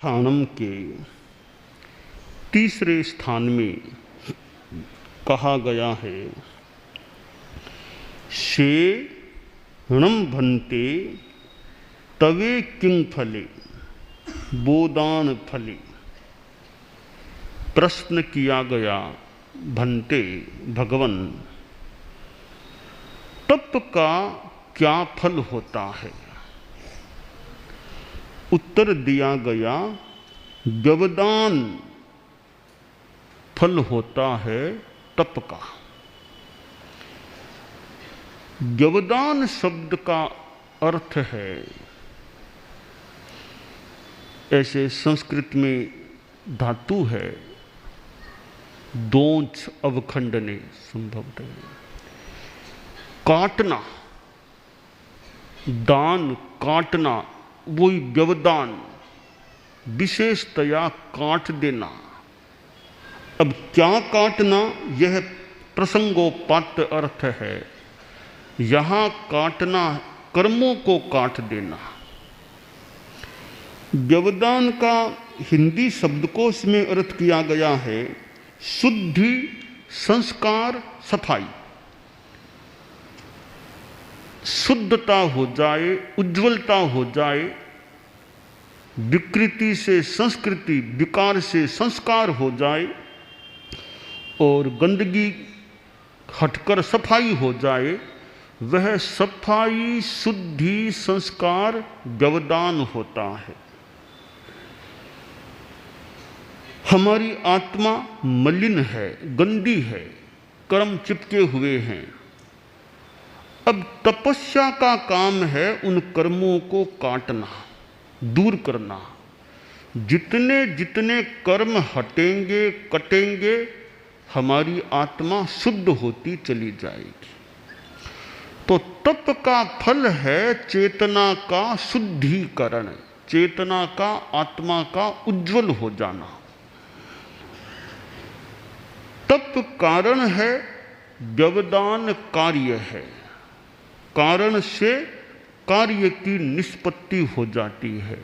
स्थानम के तीसरे स्थान में कहा गया है, शे णम भन्ते तवे किंग फले बोदान फले। प्रश्न किया गया, भन्ते भगवन, तप का क्या फल होता है? उत्तर दिया गया, व्यवदान फल होता है तप का। व्यवदान शब्द का अर्थ है, ऐसे संस्कृत में धातु है दोंच अवखंडने, संभवतः काटना, दान काटना, वही व्यवदान, विशेषतया काट देना। अब क्या काटना, यह प्रसंगोपात्य अर्थ है। यहां काटना कर्मों को काट देना। व्यवदान का हिंदी शब्दकोश में अर्थ किया गया है, शुद्धि, संस्कार, सफाई। शुद्धता हो जाए, उज्ज्वलता हो जाए, विकृति से संस्कृति, विकार से संस्कार हो जाए और गंदगी हटकर सफाई हो जाए, वह सफाई, शुद्धि, संस्कार व्यवदान होता है। हमारी आत्मा मलिन है, गंदी है, कर्म चिपके हुए हैं। अब तपस्या का काम है उन कर्मों को काटना, दूर करना। जितने जितने कर्म हटेंगे, कटेंगे, हमारी आत्मा शुद्ध होती चली जाएगी। तो तप का फल है चेतना का शुद्धिकरण, चेतना का, आत्मा का उज्जवल हो जाना। तप कारण है, व्यवदान कार्य है। कारण से कार्य की निष्पत्ति हो जाती है।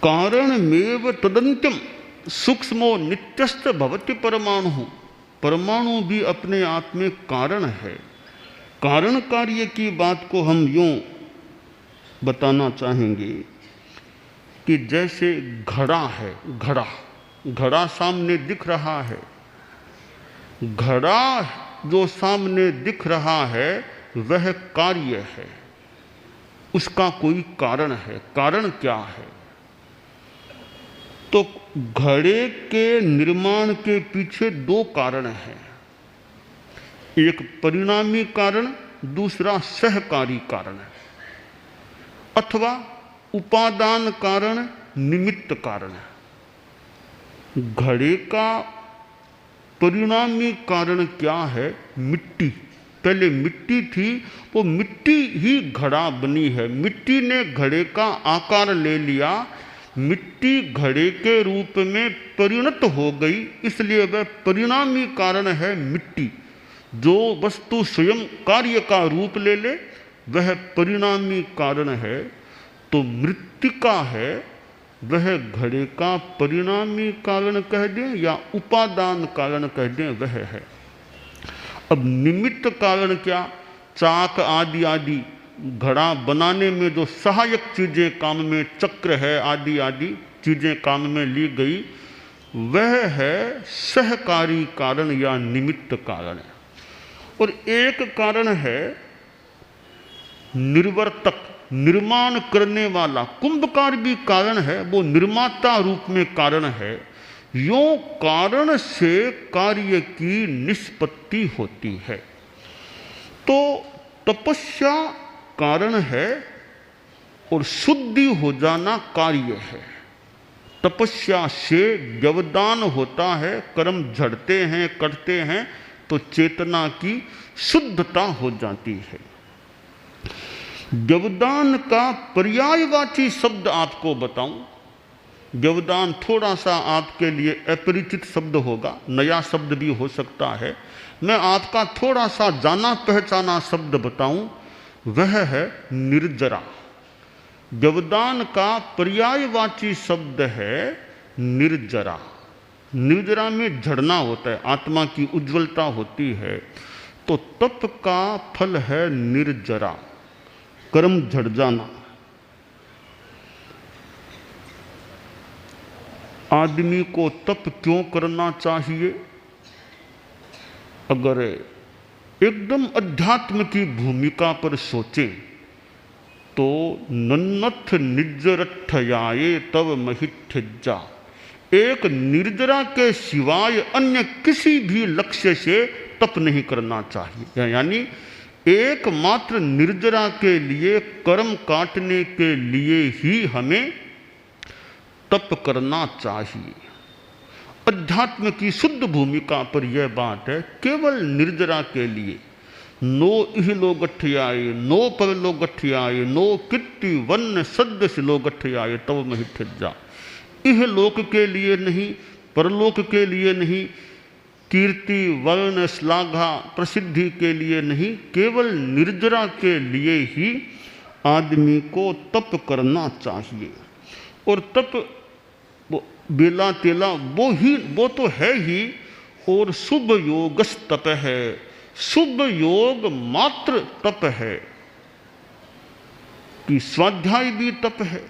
कारणमेव तदन्त्यम सूक्ष्मो नित्यस्थ भवति परमाणु। परमाणु भी अपने आप में कारण है। कारण कार्य की बात को हम यूं बताना चाहेंगे कि जैसे घड़ा है, घड़ा सामने दिख रहा है। घड़ा जो सामने दिख रहा है वह कार्य है, उसका कोई कारण है। कारण क्या है? तो घड़े के निर्माण के पीछे दो कारण हैं, एक परिणामी कारण, दूसरा सहकारी कारण है, अथवा उपादान कारण, निमित्त कारण है। घड़े का परिणामी कारण क्या है? मिट्टी। पहले मिट्टी थी, वो मिट्टी ही घड़ा बनी है। मिट्टी ने घड़े का आकार ले लिया, मिट्टी घड़े के रूप में परिणत हो गई, इसलिए वह परिणामी कारण है मिट्टी। जो वस्तु स्वयं कार्य का रूप ले ले वह परिणामी कारण है। तो मृत्तिका है, वह घड़े का परिणामी कारण कह दें या उपादान कारण कह दें, वह है। अब निमित्त कारण क्या? चाक आदि आदि घड़ा बनाने में जो सहायक चीजें काम में, चक्र है आदि आदि चीजें काम में ली गई, वह है सहकारी कारण या निमित्त कारण। और एक कारण है निर्वर्तक, निर्माण करने वाला। कुंभकार भी कारण है, वो निर्माता रूप में कारण है। यों कारण से कार्य की निष्पत्ति होती है। तो तपस्या कारण है और शुद्धि हो जाना कार्य है। तपस्या से व्यवदान होता है, कर्म झड़ते हैं, कटते हैं, तो चेतना की शुद्धता हो जाती है। व्यवदान का पर्यायवाची शब्द आपको बताऊं। व्यवदान थोड़ा सा आपके लिए अपरिचित शब्द होगा, नया शब्द भी हो सकता है। मैं आपका थोड़ा सा जाना पहचाना शब्द बताऊं, वह है निर्जरा। व्यवदान का पर्यायवाची शब्द है निर्जरा। निर्जरा में झड़ना होता है, आत्मा की उज्ज्वलता होती है। तो तप का फल है निर्जरा, कर्म झड़ जाना। आदमी को तप क्यों करना चाहिए? अगर एकदम अध्यात्म की भूमिका पर सोचें तो नन्नथ निर्जरठयाये तव महिठ्यजा, एक निर्जरा के सिवाय अन्य किसी भी लक्ष्य से तप नहीं करना चाहिए। यानी एकमात्र निर्जरा के लिए, कर्म काटने के लिए ही हमें तप करना चाहिए। अध्यात्म की शुद्ध भूमिका पर यह बात है, केवल निर्जरा के लिए। नो इहलो गठियाय, नो पवलो गठियाय, नो कीर्ति वन्न सद्य सिलो गठियाय तव महिठ्यजा। इह लोक के लिए नहीं, परलोक के लिए नहीं, कीर्ति वर्ण श्लाघा प्रसिद्धि के लिए नहीं, केवल निर्जरा के लिए ही आदमी को तप करना चाहिए। और तप बेला तेला वो तो है ही, और शुभ योगस तप है, शुभ योग मात्र तप है। कि स्वाध्याय भी तप है,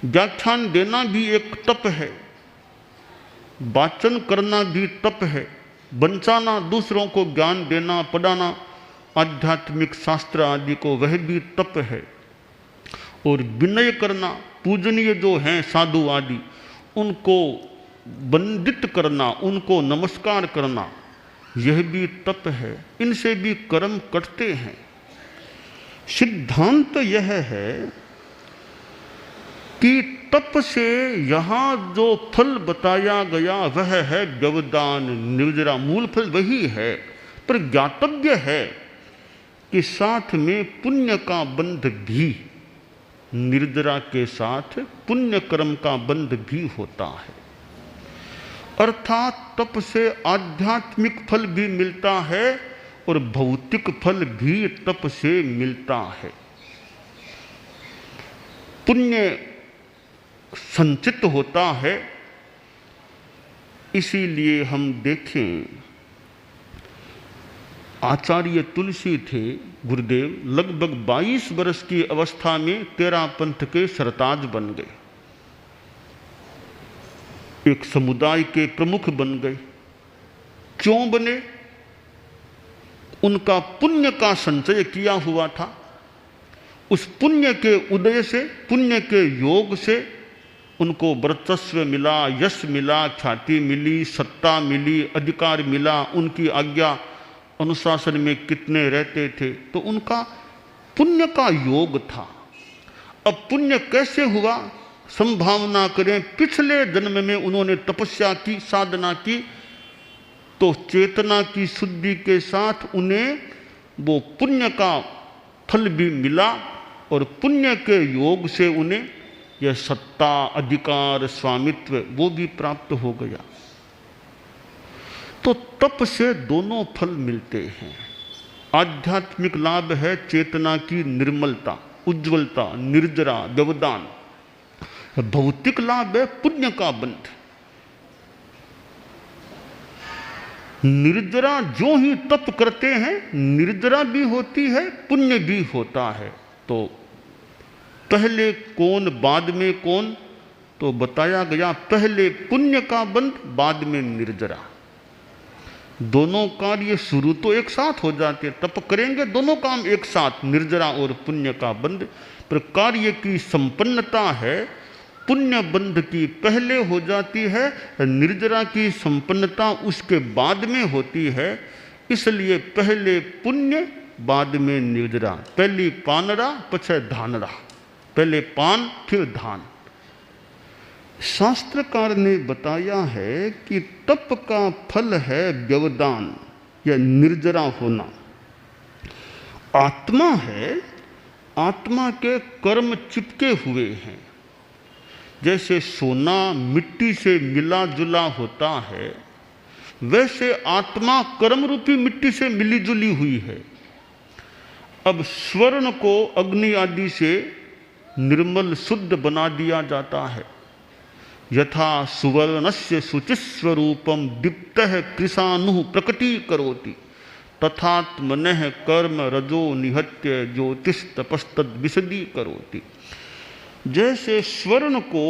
व्याख्यान देना भी एक तप है, वाचन करना भी तप है, बंचाना, दूसरों को ज्ञान देना, पढ़ाना आध्यात्मिक शास्त्र आदि को, वह भी तप है। और विनय करना, पूजनीय जो हैं साधु आदि, उनको वंदित करना, उनको नमस्कार करना, यह भी तप है। इनसे भी कर्म कटते हैं। सिद्धांत यह है कि तप से यहाँ जो फल बताया गया वह है व्यवदान, निर्जरा। मूल फल वही है, पर ज्ञातव्य है कि साथ में पुण्य का बंध भी, निर्जरा के साथ पुण्य कर्म का बंध भी होता है। अर्थात तप से आध्यात्मिक फल भी मिलता है और भौतिक फल भी तप से मिलता है। पुण्य संचित होता है। इसीलिए हम देखें, आचार्य तुलसी थे गुरुदेव, लगभग 22 वर्ष की अवस्था में तेरा पंथ के सरताज बन गए, एक समुदाय के प्रमुख बन गए। क्यों बने? उनका पुण्य का संचय किया हुआ था। उस पुण्य के उदय से, पुण्य के योग से उनको वर्चस्व मिला, यश मिला, ख्याति मिली, सत्ता मिली, अधिकार मिला। उनकी आज्ञा अनुशासन में कितने रहते थे, तो उनका पुण्य का योग था। अब पुण्य कैसे हुआ? संभावना करें, पिछले जन्म में उन्होंने तपस्या की, साधना की, तो चेतना की शुद्धि के साथ उन्हें वो पुण्य का फल भी मिला, और पुण्य के योग से उन्हें यह सत्ता, अधिकार, स्वामित्व वो भी प्राप्त हो गया। तो तप से दोनों फल मिलते हैं। आध्यात्मिक लाभ है चेतना की निर्मलता, उज्ज्वलता, निर्जरा, व्यवदान। भौतिक लाभ है पुण्य का बंध। निर्जरा जो ही तप करते हैं, निर्जरा भी होती है, पुण्य भी होता है। तो पहले कौन बाद में कौन, तो बताया गया पहले पुण्य का बंध, बाद में निर्जरा। दोनों कार्य शुरू तो एक साथ हो जाते, तप करेंगे दोनों काम एक साथ, निर्जरा और पुण्य का बंध। पर कार्य की संपन्नता है, पुण्य बंध की पहले हो जाती है, निर्जरा की संपन्नता उसके बाद में होती है। इसलिए पहले पुण्य बाद में निर्जरा। पहली पानरा पछे धानरा, पहले पान फिर धान। शास्त्रकार ने बताया है कि तप का फल है व्यवदान या निर्जरा होना। आत्मा है, आत्मा के कर्म चिपके हुए हैं। जैसे सोना मिट्टी से मिला जुला होता है, वैसे आत्मा कर्म रूपी मिट्टी से मिली जुली हुई है। अब स्वर्ण को अग्नि आदि से निर्मल शुद्ध बना दिया जाता है। यथा सुवर्णस्य शुचिस्वरूपम दीप्तः कृशानु प्रकटीकरोति तथात्मनः कर्म रजो निहत्य ज्योतिस्तपस्तद विशदीकरोति। जैसे स्वर्ण को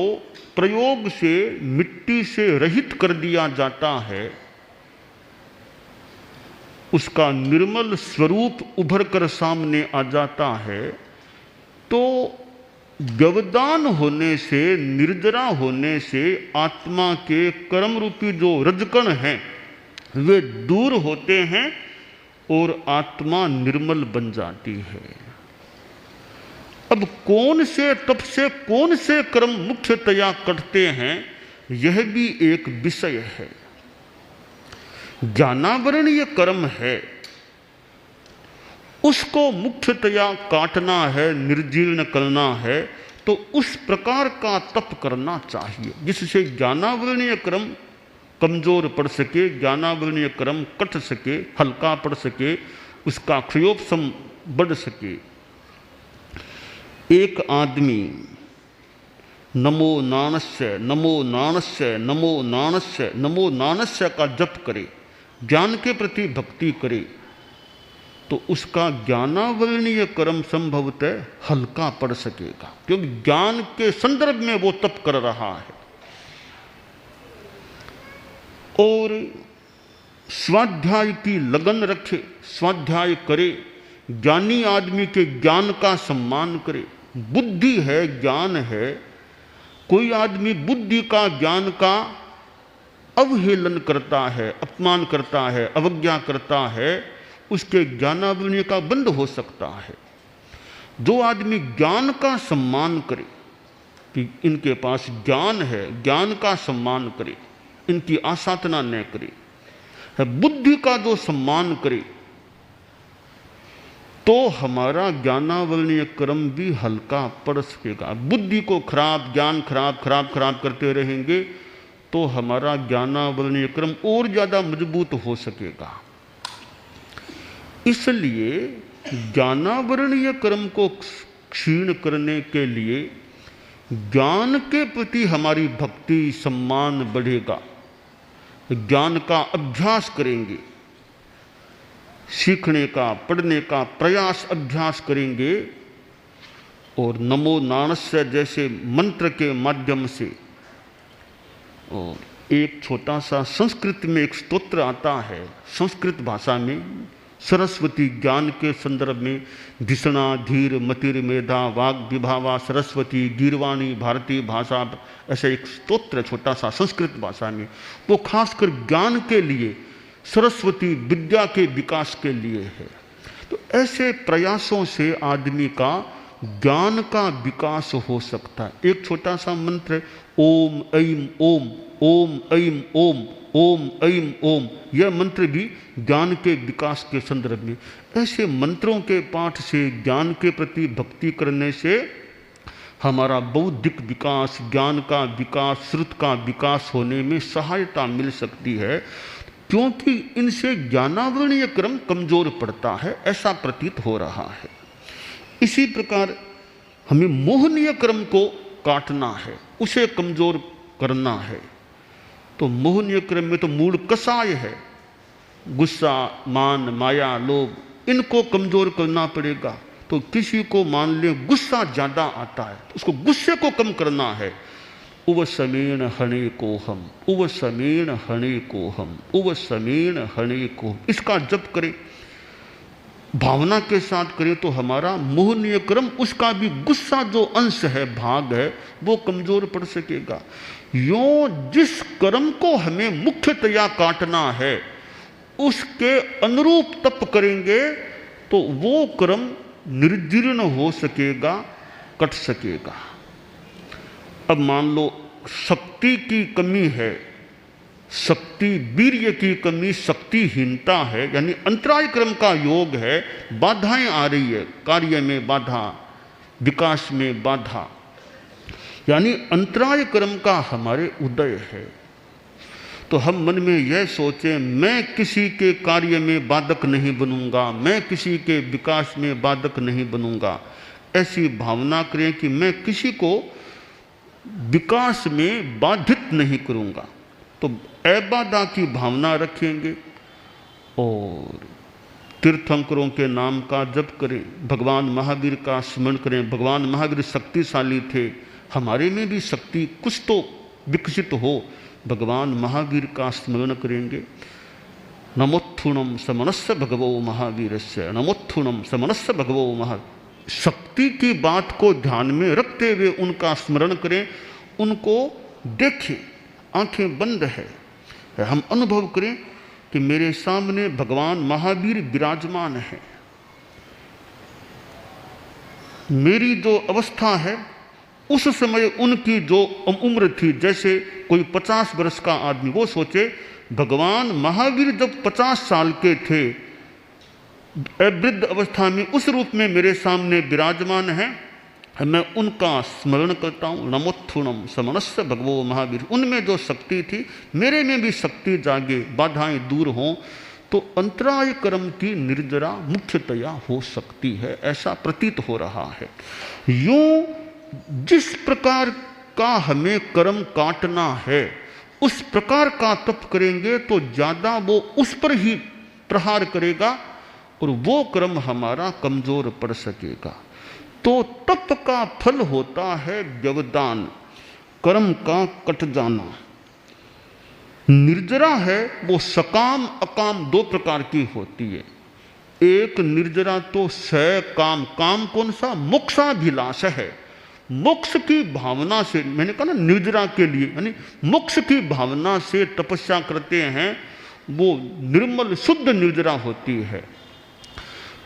प्रयोग से मिट्टी से रहित कर दिया जाता है, उसका निर्मल स्वरूप उभर कर सामने आ जाता है, तो व्यवधान होने से, निर्जरा होने से आत्मा के कर्म रूपी जो रजकण हैं वे दूर होते हैं और आत्मा निर्मल बन जाती है। अब कौन से तप से कौन से कर्म मुख्यतया कटते हैं, यह भी एक विषय है। ज्ञानावरणीय कर्म है, उसको मुख्यतया काटना है, निर्जीर्ण करना है, तो उस प्रकार का तप करना चाहिए जिससे ज्ञानावरणीय कर्म कमजोर पड़ सके, ज्ञानावरणीय कर्म कट सके, हल्का पड़ सके, उसका क्षयोपशम बढ़ सके। एक आदमी नमो नाणस्य नमो नाणस्य नमो नाणस्य नमो नाणस्य का जप करे, ज्ञान के प्रति भक्ति करे, तो उसका ज्ञानावरणीय कर्म संभवतः हल्का पड़ सकेगा, क्योंकि ज्ञान के संदर्भ में वो तप कर रहा है। और स्वाध्याय की लगन रखे, स्वाध्याय करे, ज्ञानी आदमी के ज्ञान का सम्मान करे। बुद्धि है, ज्ञान है, कोई आदमी बुद्धि का, ज्ञान का अवहेलन करता है, अपमान करता है, अवज्ञा करता है, उसके ज्ञानावरणीय का बंद हो सकता है। जो आदमी ज्ञान का सम्मान करे कि इनके पास ज्ञान है, ज्ञान का सम्मान करे, इनकी आसाधना न करे, बुद्धि का जो सम्मान करे, तो हमारा ज्ञानावरणीय कर्म भी हल्का पड़ सकेगा। बुद्धि को खराब, ज्ञान खराब खराब खराब करते रहेंगे तो हमारा ज्ञानावरणीय कर्म और ज़्यादा मजबूत हो सकेगा। इसलिए ज्ञानावरणीय कर्म को क्षीण करने के लिए ज्ञान के प्रति हमारी भक्ति, सम्मान बढ़ेगा। ज्ञान का अभ्यास करेंगे, सीखने का, पढ़ने का प्रयास, अभ्यास करेंगे, और नमो नाणस्य जैसे मंत्र के माध्यम से। और एक छोटा सा संस्कृत में एक स्तोत्र आता है, संस्कृत भाषा में, सरस्वती ज्ञान के संदर्भ में, धिषणा धीर मतिर मेधा वाग विभावा सरस्वती गीर्वाणी भारतीय भाषा, ऐसा एक स्तोत्र छोटा सा संस्कृत भाषा में, वो खासकर ज्ञान के लिए, सरस्वती विद्या के विकास के लिए है। तो ऐसे प्रयासों से आदमी का ज्ञान का विकास हो सकता है। एक छोटा सा मंत्र, ओम ऐम ओम, ओम ऐम ओम, ओम ऐम ओम, यह मंत्र भी ज्ञान के विकास के संदर्भ में। ऐसे मंत्रों के पाठ से, ज्ञान के प्रति भक्ति करने से हमारा बौद्धिक विकास, ज्ञान का विकास, श्रुत का विकास होने में सहायता मिल सकती है, क्योंकि इनसे ज्ञानावरणीय क्रम कमजोर पड़ता है, ऐसा प्रतीत हो रहा है। इसी प्रकार हमें मोहनीय क्रम को काटना है, उसे कमजोर करना है। तो मोहनीय क्रम में तो मूल कसाय है, गुस्सा, मान, माया, लोभ, इनको कमजोर करना पड़ेगा। तो किसी को मान ले गुस्सा ज्यादा आता है, तो उसको गुस्से को कम करना है। उव समीण हणे को हम, उव समीण हणे को हम, उव समीण हणे को, इसका जप करें, भावना के साथ करें, तो हमारा मोहनीय क्रम, उसका भी गुस्सा जो अंश है, भाग है, वो कमजोर पड़ सकेगा। यों जिस कर्म को हमें मुख्यतया काटना है उसके अनुरूप तप करेंगे तो वो कर्म निर्जीर्ण हो सकेगा, कट सकेगा। अब मान लो शक्ति की कमी है, शक्ति वीर्य की कमी, शक्तिहीनता है, यानी अंतराय क्रम का योग है, बाधाएं आ रही है, कार्य में बाधा, विकास में बाधा, यानी अंतराय क्रम का हमारे उदय है। तो हम मन में यह सोचें, मैं किसी के कार्य में बाधक नहीं बनूंगा, मैं किसी के विकास में बाधक नहीं बनूंगा। ऐसी भावना करें कि मैं किसी को विकास में बाधित नहीं करूंगा। तो अबाधा की भावना रखेंगे और तीर्थंकरों के नाम का जप करें, भगवान महावीर का स्मरण करें। भगवान महावीर शक्तिशाली थे, हमारे में भी शक्ति कुछ तो विकसित हो, भगवान महावीर का स्मरण करेंगे। नमोत्थुणम समनस्य भगवो महावीरस्य, नमोत्थुणम समनस्य भगवो महा। शक्ति की बात को ध्यान में रखते हुए उनका स्मरण करें, उनको देखें, आंखें बंद है, हम अनुभव करें कि मेरे सामने भगवान महावीर विराजमान है। मेरी जो अवस्था है उस समय उनकी जो उम्र थी, जैसे कोई 50 वर्ष का आदमी, वो सोचे भगवान महावीर जब 50 साल के थे, वृद्ध अवस्था में उस रूप में मेरे सामने विराजमान है, मैं उनका स्मरण करता हूँ। नमोत्थुणम समनस्य भगवो महावीर। उनमें जो शक्ति थी मेरे में भी शक्ति जागे, बाधाएं दूर हों, तो अंतराय कर्म की निर्जरा मुख्यतया हो सकती है, ऐसा प्रतीत हो रहा है। यूं जिस प्रकार का हमें कर्म काटना है उस प्रकार का तप करेंगे तो ज़्यादा वो उस पर ही प्रहार करेगा और वो कर्म हमारा कमजोर पड़ सकेगा। तो तप का फल होता है व्यवधान, कर्म का कट जाना। निर्जरा है वो सकाम अकाम दो प्रकार की होती है। एक निर्जरा तो सकाम, काम कौन सा? मोक्षाभिलाष है। मोक्ष की भावना से, मैंने कहा ना निर्जरा के लिए, यानी मोक्ष की भावना से तपस्या करते हैं, वो निर्मल शुद्ध निर्जरा होती है।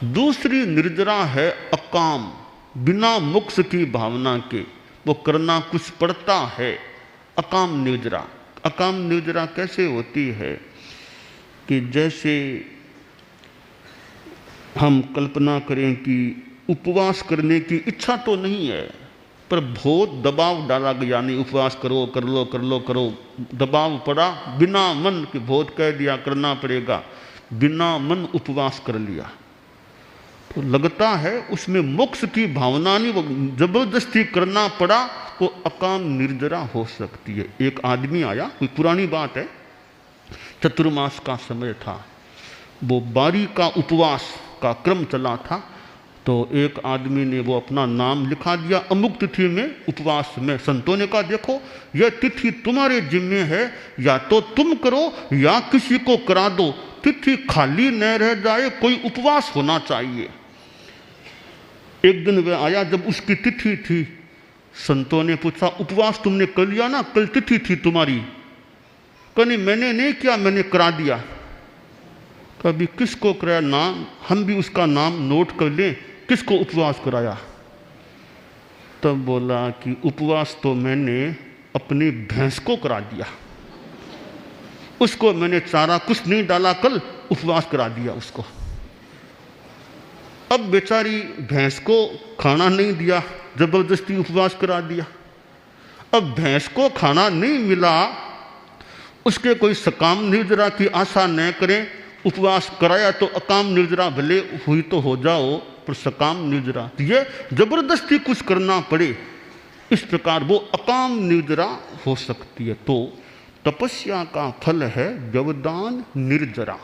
दूसरी निर्जरा है अकाम, बिना मोक्ष की भावना के, वो करना कुछ पड़ता है, अकाम निर्जरा। अकाम निर्जरा कैसे होती है कि जैसे हम कल्पना करें कि उपवास करने की इच्छा तो नहीं है, पर बहुत दबाव डाला गया, नहीं उपवास करो, कर लो कर लो करो, दबाव पड़ा, बिना मन के बहुत कह दिया करना पड़ेगा, बिना मन उपवास कर लिया, तो लगता है उसमें मोक्ष की भावना नहीं, वो जबरदस्ती करना पड़ा, वो अकाम निर्जरा हो सकती है। एक आदमी आया, कोई पुरानी बात है, चतुर्मास का समय था, वो बारी का उपवास का क्रम चला था, तो एक आदमी ने वो अपना नाम लिखा दिया अमुक तिथि में उपवास में। संतों ने कहा देखो यह तिथि तुम्हारे जिम्मे है, या तो तुम करो या किसी को करा दो, तिथि खाली न रह जाए, कोई उपवास होना चाहिए। एक दिन वह आया जब उसकी तिथि थी, संतों ने पूछा उपवास तुमने कर लिया ना, कल तिथि थी तुम्हारी? कहने मैंने नहीं किया, मैंने करा दिया। कभी किसको कराया? नाम, हम भी उसका नाम नोट कर लें, किसको उपवास कराया? तब बोला कि उपवास तो मैंने अपनी भैंस को करा दिया, उसको मैंने चारा कुछ नहीं डाला, कल उपवास करा दिया उसको। अब बेचारी भैंस को खाना नहीं दिया, जबरदस्ती उपवास करा दिया। अब भैंस को खाना नहीं मिला, उसके कोई सकाम निर्जरा की आशा न करें, उपवास कराया तो अकाम निर्जरा भले हुई तो हो जाओ, पर सकाम निर्जरा, ये जबरदस्ती कुछ करना पड़े, इस प्रकार वो अकाम निर्जरा हो सकती है। तो तपस्या का फल है व्यवधान निर्जरा।